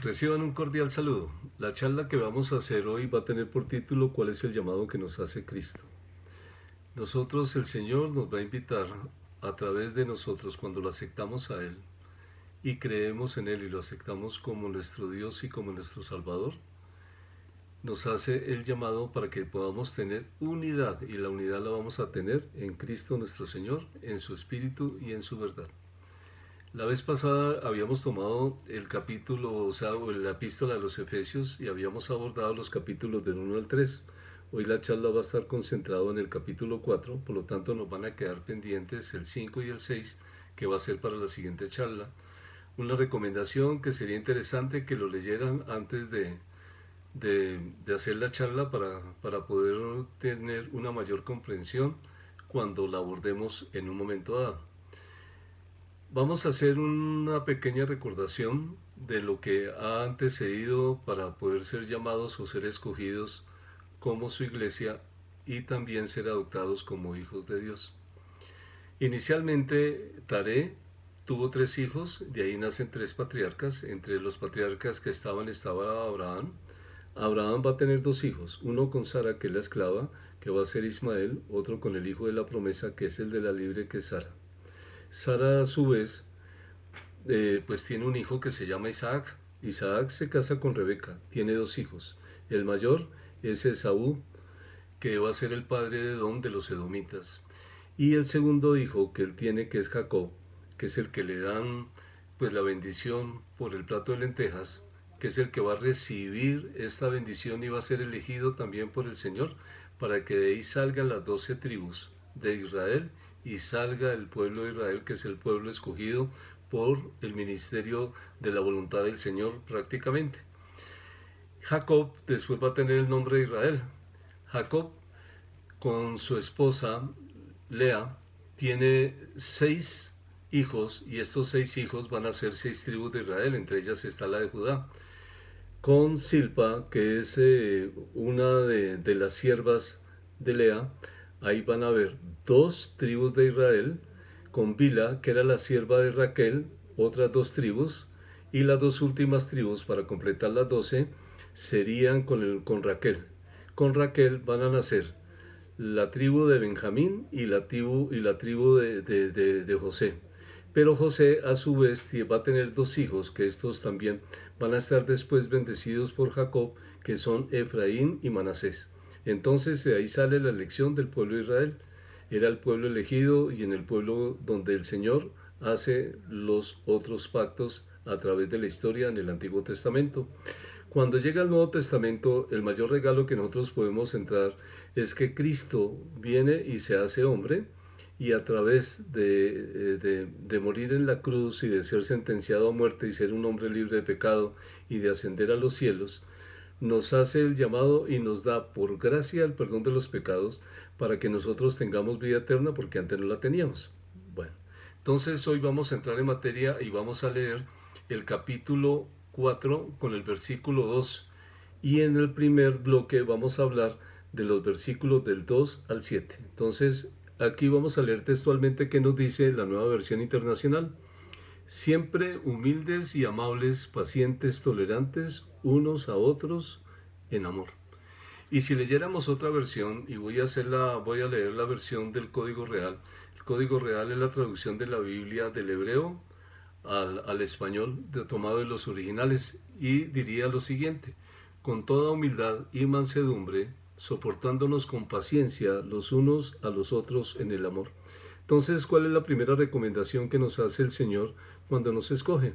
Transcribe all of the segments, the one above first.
Reciban un cordial saludo. La charla que vamos a hacer hoy va a tener por título ¿Cuál es el llamado que nos hace Cristo? Nosotros, el Señor nos va a invitar a través de nosotros cuando lo aceptamos a Él y creemos en Él y lo aceptamos como nuestro Dios y como nuestro Salvador. Nos hace el llamado para que podamos tener unidad y la unidad la vamos a tener en Cristo nuestro Señor, en su Espíritu y en su verdad. La vez pasada habíamos tomado el capítulo, o la epístola de los Efesios y habíamos abordado los capítulos del 1 al 3. Hoy la charla va a estar concentrada en el capítulo 4, por lo tanto nos van a quedar pendientes el 5 y el 6, que va a ser para la siguiente charla. Una recomendación que sería interesante que lo leyeran antes de hacer la charla para poder tener una mayor comprensión cuando la abordemos en un momento dado. Vamos a hacer una pequeña recordación de lo que ha antecedido para poder ser llamados o ser escogidos como su iglesia y también ser adoptados como hijos de Dios. Inicialmente, Taré tuvo 3 hijos, de ahí nacen 3 patriarcas. Entre los patriarcas que estaba Abraham. Abraham va a tener 2 hijos, uno con Sara, que es la esclava, que va a ser Ismael, otro con el hijo de la promesa, que es el de la libre, que es Sara. Sara a su vez pues tiene un hijo que se llama Isaac. Isaac se casa con Rebeca, tiene 2 hijos. El mayor es Esaú, que va a ser el padre de Edom, de los edomitas. Y el segundo hijo que él tiene, que es Jacob, que es el que le dan pues la bendición por el plato de lentejas, que es el que va a recibir esta bendición y va a ser elegido también por el Señor para que de ahí salgan las 12 tribus de Israel y salga el pueblo de Israel, que es el pueblo escogido por el ministerio de la voluntad del Señor prácticamente. Jacob después va a tener el nombre de Israel. Jacob con su esposa Lea tiene 6 hijos y estos 6 hijos van a ser 6 tribus de Israel, entre ellas está la de Judá. Con Silpa, que es una de las siervas de Lea, ahí van a haber 2 tribus de Israel, con Bila, que era la sierva de Raquel, otras 2 tribus, y las 2 últimas tribus, para completar las 12, serían con Raquel. Con Raquel van a nacer la tribu de Benjamín y la tribu de José. Pero José a su vez va a tener 2 hijos, que estos también van a estar después bendecidos por Jacob, que son Efraín y Manasés. Entonces de ahí sale la elección del pueblo de Israel. Era el pueblo elegido y en el pueblo donde el Señor hace los otros pactos a través de la historia en el Antiguo Testamento. Cuando llega el Nuevo Testamento, el mayor regalo que nosotros podemos entrar es que Cristo viene y se hace hombre y a través de morir en la cruz y de ser sentenciado a muerte y ser un hombre libre de pecado y de ascender a los cielos, nos hace el llamado y nos da por gracia el perdón de los pecados para que nosotros tengamos vida eterna porque antes no la teníamos. Bueno, entonces hoy vamos a entrar en materia y vamos a leer el capítulo 4 con el versículo 2 y en el primer bloque vamos a hablar de los versículos del 2 al 7. Entonces aquí vamos a leer textualmente qué nos dice la Nueva Versión Internacional. Siempre humildes y amables, pacientes, tolerantes unos a otros en amor. Y si leyéramos otra versión, y voy a leer la versión del Código Real. El Código Real es la traducción de la Biblia del hebreo al español, tomado de los originales, y diría lo siguiente: con toda humildad y mansedumbre, soportándonos con paciencia los unos a los otros en el amor. Entonces, ¿cuál es la primera recomendación que nos hace el Señor cuando nos escoge?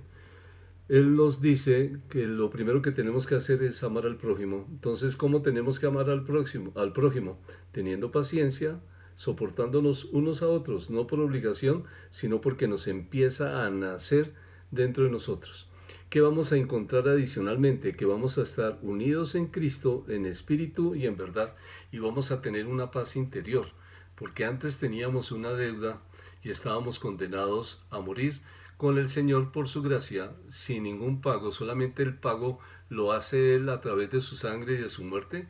Él nos dice que lo primero que tenemos que hacer es amar al prójimo. Entonces, ¿cómo tenemos que amar al prójimo? Teniendo paciencia, soportándonos unos a otros, no por obligación, sino porque nos empieza a nacer dentro de nosotros. ¿Qué vamos a encontrar adicionalmente? Que vamos a estar unidos en Cristo, en espíritu y en verdad, y vamos a tener una paz interior, porque antes teníamos una deuda y estábamos condenados a morir con el Señor por su gracia, sin ningún pago. Solamente el pago lo hace Él a través de su sangre y de su muerte,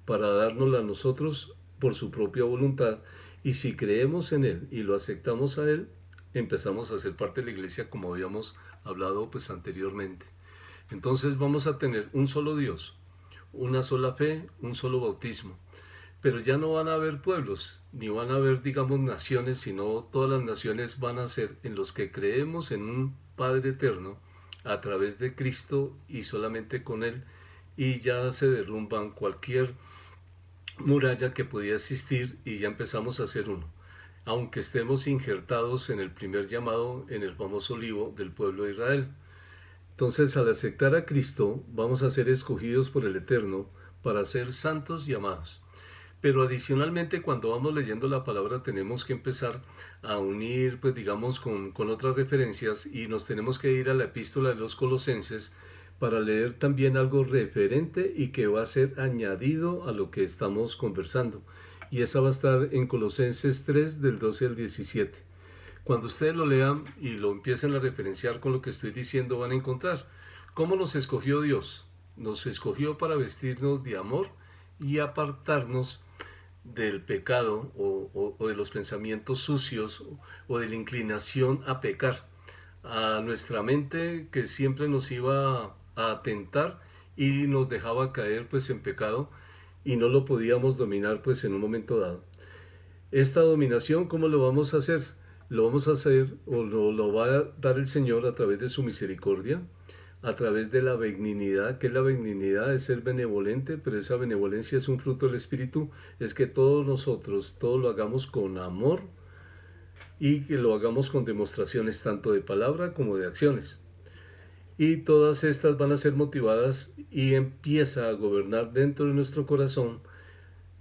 para dárnosla a nosotros por su propia voluntad. Y si creemos en Él y lo aceptamos a Él, empezamos a ser parte de la iglesia, como habíamos hablado pues anteriormente. Entonces vamos a tener un solo Dios, una sola fe, un solo bautismo. Pero ya no van a haber pueblos, ni van a haber, digamos, naciones, sino todas las naciones van a ser en los que creemos en un Padre eterno a través de Cristo y solamente con Él, y ya se derrumban cualquier muralla que podía existir y ya empezamos a ser uno, aunque estemos injertados en el primer llamado en el famoso libro del pueblo de Israel. Entonces, al aceptar a Cristo, vamos a ser escogidos por el Eterno para ser santos y amados. Pero adicionalmente, cuando vamos leyendo la palabra, tenemos que empezar a unir, pues digamos, con otras referencias, y nos tenemos que ir a la epístola de los Colosenses para leer también algo referente y que va a ser añadido a lo que estamos conversando. Y esa va a estar en Colosenses 3 del 12 al 17. Cuando ustedes lo lean y lo empiecen a referenciar con lo que estoy diciendo, van a encontrar cómo nos escogió Dios. Nos escogió para vestirnos de amor y apartarnos del pecado o de los pensamientos sucios o de la inclinación a pecar, a nuestra mente que siempre nos iba a atentar y nos dejaba caer pues en pecado y no lo podíamos dominar pues en un momento dado. Esta dominación, ¿cómo lo vamos a hacer? Lo vamos a hacer o lo va a dar el Señor a través de su misericordia, a través de la benignidad. ¿Qué es la benignidad? Es ser benevolente, pero esa benevolencia es un fruto del Espíritu, es que todos nosotros, todo lo hagamos con amor y que lo hagamos con demostraciones tanto de palabra como de acciones. Y todas estas van a ser motivadas y empieza a gobernar dentro de nuestro corazón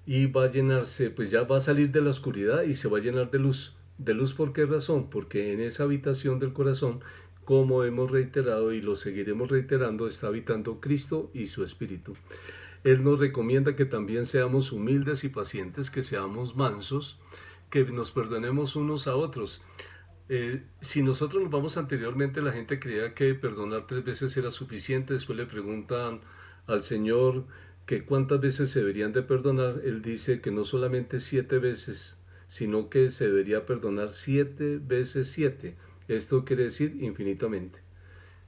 y va a llenarse, pues ya va a salir de la oscuridad y se va a llenar de luz. ¿De luz por qué razón? Porque en esa habitación del corazón, como hemos reiterado y lo seguiremos reiterando, está habitando Cristo y su Espíritu. Él nos recomienda que también seamos humildes y pacientes, que seamos mansos, que nos perdonemos unos a otros. Si nosotros nos vamos anteriormente, la gente creía que perdonar 3 veces era suficiente. Después le preguntan al Señor que cuántas veces se deberían de perdonar. Él dice que no solamente 7 veces, sino que se debería perdonar 7 veces 7. Esto quiere decir infinitamente.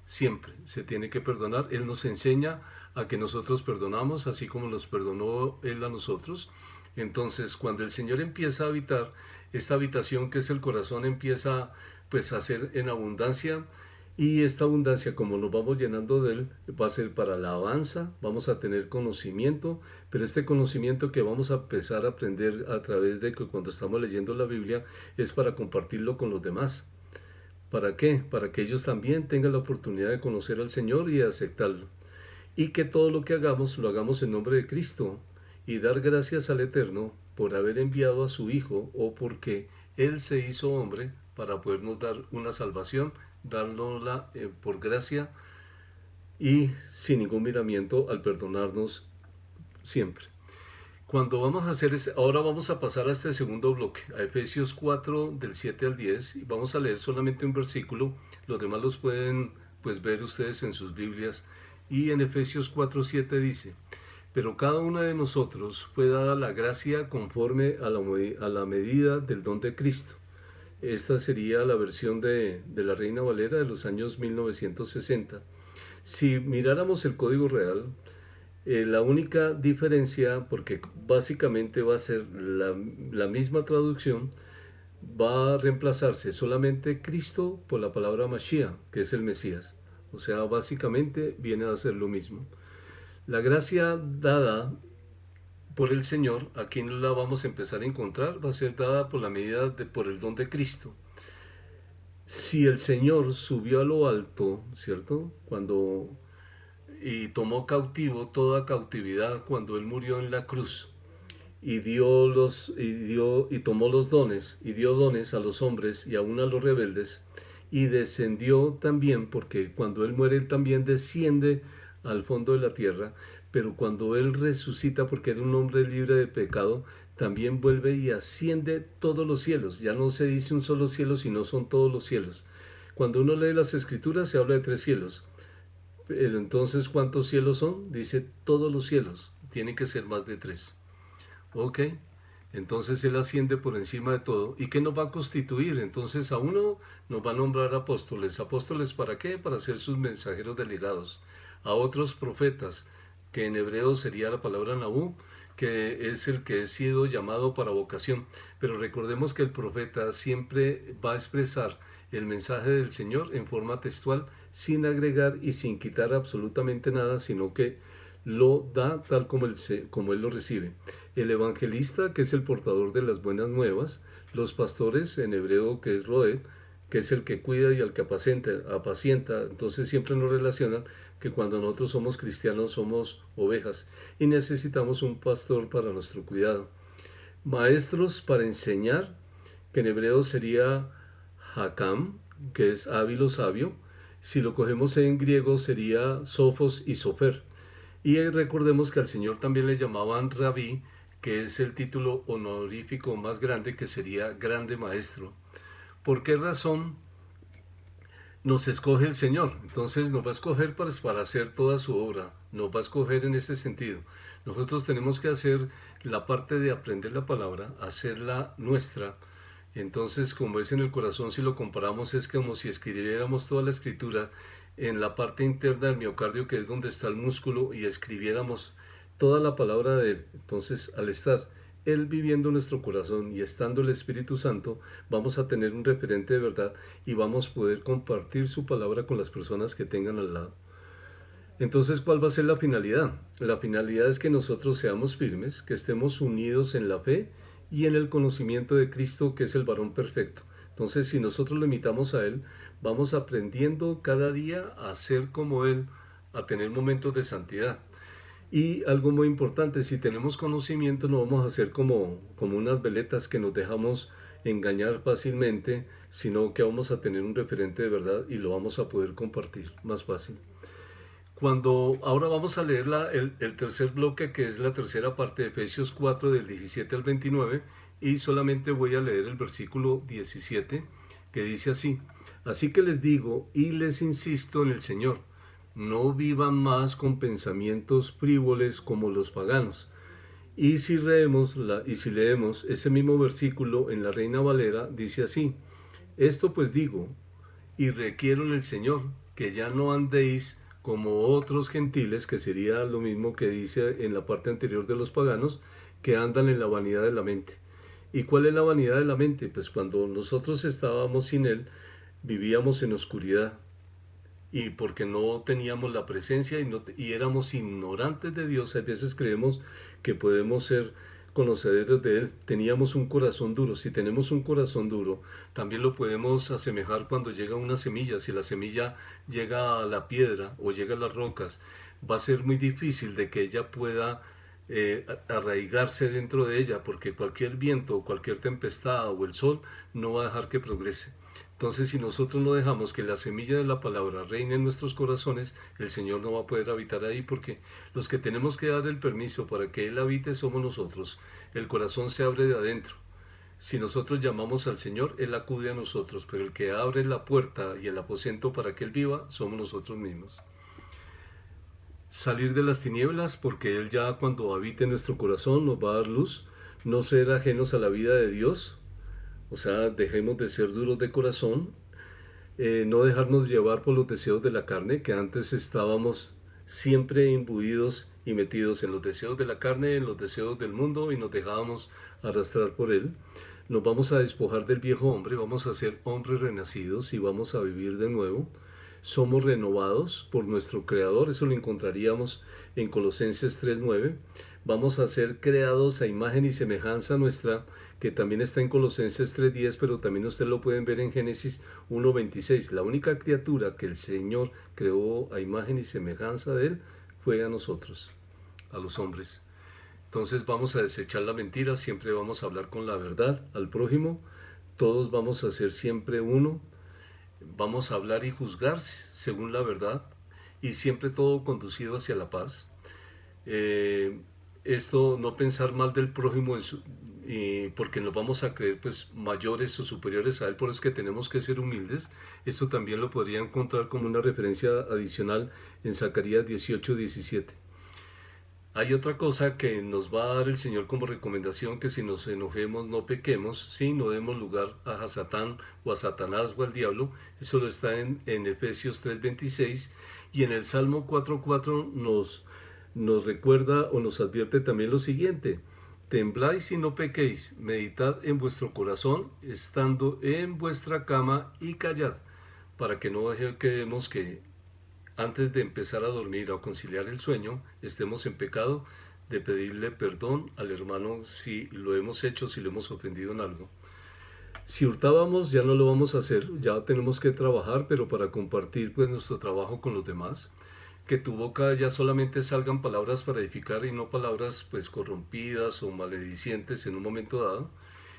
Siempre se tiene que perdonar. Él nos enseña a que nosotros perdonamos, así como nos perdonó Él a nosotros. Entonces, cuando el Señor empieza a habitar, esta habitación que es el corazón empieza pues a ser en abundancia, y esta abundancia, como nos vamos llenando de Él, va a ser para la alabanza. Vamos a tener conocimiento, pero este conocimiento que vamos a empezar a aprender a través de que cuando estamos leyendo la Biblia es para compartirlo con los demás. ¿Para qué? Para que ellos también tengan la oportunidad de conocer al Señor y de aceptarlo. Y que todo lo que hagamos lo hagamos en nombre de Cristo y dar gracias al Eterno por haber enviado a su Hijo, o porque Él se hizo hombre para podernos dar una salvación, dárnosla por gracia y sin ningún miramiento al perdonarnos siempre. Cuando vamos a hacer ahora vamos a pasar a este segundo bloque, a Efesios 4 del 7 al 10, y vamos a leer solamente un versículo. Los demás los pueden pues ver ustedes en sus Biblias. Y en Efesios 4:7 dice: pero cada uno de nosotros fue dada la gracia conforme a la medida del don de Cristo. Esta sería la versión de la Reina Valera de los años 1960. Si miráramos el Código Real, la única diferencia, porque básicamente va a ser la misma traducción, va a reemplazarse solamente Cristo por la palabra Mashiach, que es el Mesías. O sea, básicamente viene a ser lo mismo. La gracia dada por el Señor, aquí la vamos a empezar a encontrar, va a ser dada por la medida por el don de Cristo. Si el Señor subió a lo alto, ¿cierto? Y tomó cautivo toda cautividad cuando Él murió en la cruz, y tomó los dones y dio dones a los hombres y aún a los rebeldes, y descendió también, porque cuando Él muere Él también desciende al fondo de la tierra, pero cuando Él resucita, porque era un hombre libre de pecado, también vuelve y asciende todos los cielos. Ya no se dice un solo cielo, sino son todos los cielos. Cuando uno lee las Escrituras se habla de 3 cielos. Pero entonces, ¿cuántos cielos son? Dice todos los cielos. Tiene que ser más de 3. Ok. Entonces Él asciende por encima de todo. ¿Y qué nos va a constituir? Entonces a uno nos va a nombrar apóstoles. ¿Apóstoles para qué? Para ser sus mensajeros delegados. A otros profetas, que en hebreo sería la palabra Nabú, que es el que ha sido llamado para vocación. Pero recordemos que el profeta siempre va a expresar el mensaje del Señor en forma textual, sin agregar y sin quitar absolutamente nada, sino que lo da tal como él lo recibe. El evangelista, que es el portador de las buenas nuevas, los pastores, en hebreo que es roed, que es el que cuida y al que apacienta, entonces siempre nos relacionan que cuando nosotros somos cristianos somos ovejas y necesitamos un pastor para nuestro cuidado. Maestros para enseñar, que en hebreo sería hakam, que es hábil o sabio. Si lo cogemos en griego sería sofos y sofer. Y recordemos que al Señor también le llamaban rabí, que es el título honorífico más grande, que sería grande maestro. ¿Por qué razón nos escoge el Señor? Entonces nos va a escoger para hacer toda su obra, nos va a escoger en ese sentido. Nosotros tenemos que hacer la parte de aprender la palabra, hacerla nuestra. Entonces, como es en el corazón, si lo comparamos, es como si escribiéramos toda la escritura en la parte interna del miocardio, que es donde está el músculo, y escribiéramos toda la palabra de Él. Entonces, al estar Él viviendo en nuestro corazón y estando el Espíritu Santo, vamos a tener un referente de verdad y vamos a poder compartir su palabra con las personas que tengan al lado. Entonces, ¿cuál va a ser la finalidad? La finalidad es que nosotros seamos firmes, que estemos unidos en la fe y en el conocimiento de Cristo, que es el varón perfecto. Entonces, si nosotros lo imitamos a Él, vamos aprendiendo cada día a ser como Él, a tener momentos de santidad. Y algo muy importante, si tenemos conocimiento, no vamos a ser como unas veletas que nos dejamos engañar fácilmente, sino que vamos a tener un referente de verdad y lo vamos a poder compartir más fácil. Ahora vamos a leer el tercer bloque, que es la tercera parte de Efesios 4 del 17 al 29, y solamente voy a leer el versículo 17, que dice así: así que les digo y les insisto en el Señor, no vivan más con pensamientos frívoles como los paganos. Y si leemos ese mismo versículo en la Reina Valera, dice así: esto pues digo y requiero en el Señor, que ya no andéis como otros gentiles, que sería lo mismo que dice en la parte anterior de los paganos, que andan en la vanidad de la mente. ¿Y cuál es la vanidad de la mente? Pues cuando nosotros estábamos sin Él, vivíamos en oscuridad, y porque no teníamos la presencia y éramos ignorantes de Dios. A veces creemos que podemos ser conocedores de Él. Teníamos un corazón duro. Si tenemos un corazón duro, también lo podemos asemejar cuando llega una semilla. Si la semilla llega a la piedra o llega a las rocas, va a ser muy difícil de que ella pueda arraigarse dentro de ella, porque cualquier viento, cualquier tempestad o el sol no va a dejar que progrese. Entonces, si nosotros no dejamos que la semilla de la palabra reine en nuestros corazones, el Señor no va a poder habitar ahí, porque los que tenemos que dar el permiso para que Él habite somos nosotros. El corazón se abre de adentro. Si nosotros llamamos al Señor, Él acude a nosotros, pero el que abre la puerta y el aposento para que Él viva somos nosotros mismos. Salir de las tinieblas, porque Él ya cuando habite en nuestro corazón nos va a dar luz. No ser ajenos a la vida de Dios, o sea, dejemos de ser duros de corazón, no dejarnos llevar por los deseos de la carne, que antes estábamos siempre imbuidos y metidos en los deseos de la carne, en los deseos del mundo, y nos dejábamos arrastrar por él. Nos vamos a despojar del viejo hombre, vamos a ser hombres renacidos y vamos a vivir de nuevo. Somos renovados por nuestro Creador, eso lo encontraríamos en Colosenses 3:9. Vamos a ser creados a imagen y semejanza nuestra, que también está en Colosenses 3:10, pero también ustedes lo pueden ver en Génesis 1:26. La única criatura que el Señor creó a imagen y semejanza de Él fue a nosotros, a los hombres. Entonces vamos a desechar la mentira, siempre vamos a hablar con la verdad al prójimo, todos vamos a ser siempre uno, vamos a hablar y juzgar según la verdad, y siempre todo conducido hacia la paz. Esto, no pensar mal del prójimo porque nos vamos a creer pues mayores o superiores a él, por eso es que tenemos que ser humildes. Esto también lo podría encontrar como una referencia adicional en Zacarías 18:17. Hay otra cosa que nos va a dar el Señor como recomendación, que si nos enojemos no pequemos, ¿sí? No demos lugar a Satán o a Satanás o al diablo. Eso lo está en Efesios 3:26, y en el Salmo 4:4 nos recuerda o nos advierte también lo siguiente: tembláis y no pequéis, meditad en vuestro corazón, estando en vuestra cama, y callad, para que no quedemos que antes de empezar a dormir o a conciliar el sueño, estemos en pecado de pedirle perdón al hermano si lo hemos hecho, si lo hemos ofendido en algo. Si hurtábamos, ya no lo vamos a hacer, ya tenemos que trabajar, pero para compartir pues nuestro trabajo con los demás. Que tu boca ya solamente salgan palabras para edificar y no palabras pues corrompidas o maledicientes en un momento dado.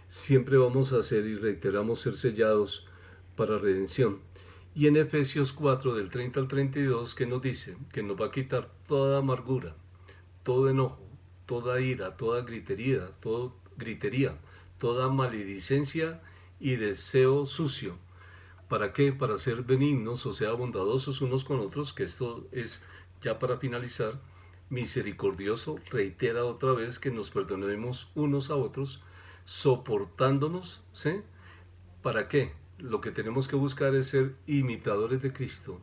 Siempre vamos a ser, y reiteramos, ser sellados para redención. Y en Efesios 4 del 30 al 32, que nos dice que nos va a quitar toda amargura, todo enojo, toda ira, toda gritería, toda maledicencia y deseo sucio. ¿Para qué? Para ser benignos, o sea, bondadosos unos con otros, que esto es, ya para finalizar, misericordioso, reitera otra vez que nos perdonemos unos a otros, soportándonos, ¿sí? ¿Para qué? Lo que tenemos que buscar es ser imitadores de Cristo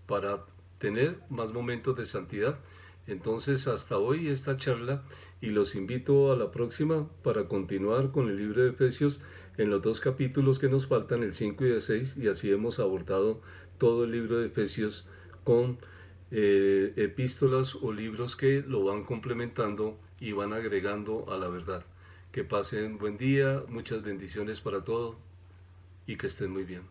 para tener más momentos de santidad. Entonces, hasta hoy esta charla, y los invito a la próxima para continuar con el libro de Efesios en los 2 capítulos que nos faltan, el 5 y el 6, y así hemos abordado todo el libro de Efesios con epístolas o libros que lo van complementando y van agregando a la verdad. Que pasen buen día, muchas bendiciones para todos y que estén muy bien.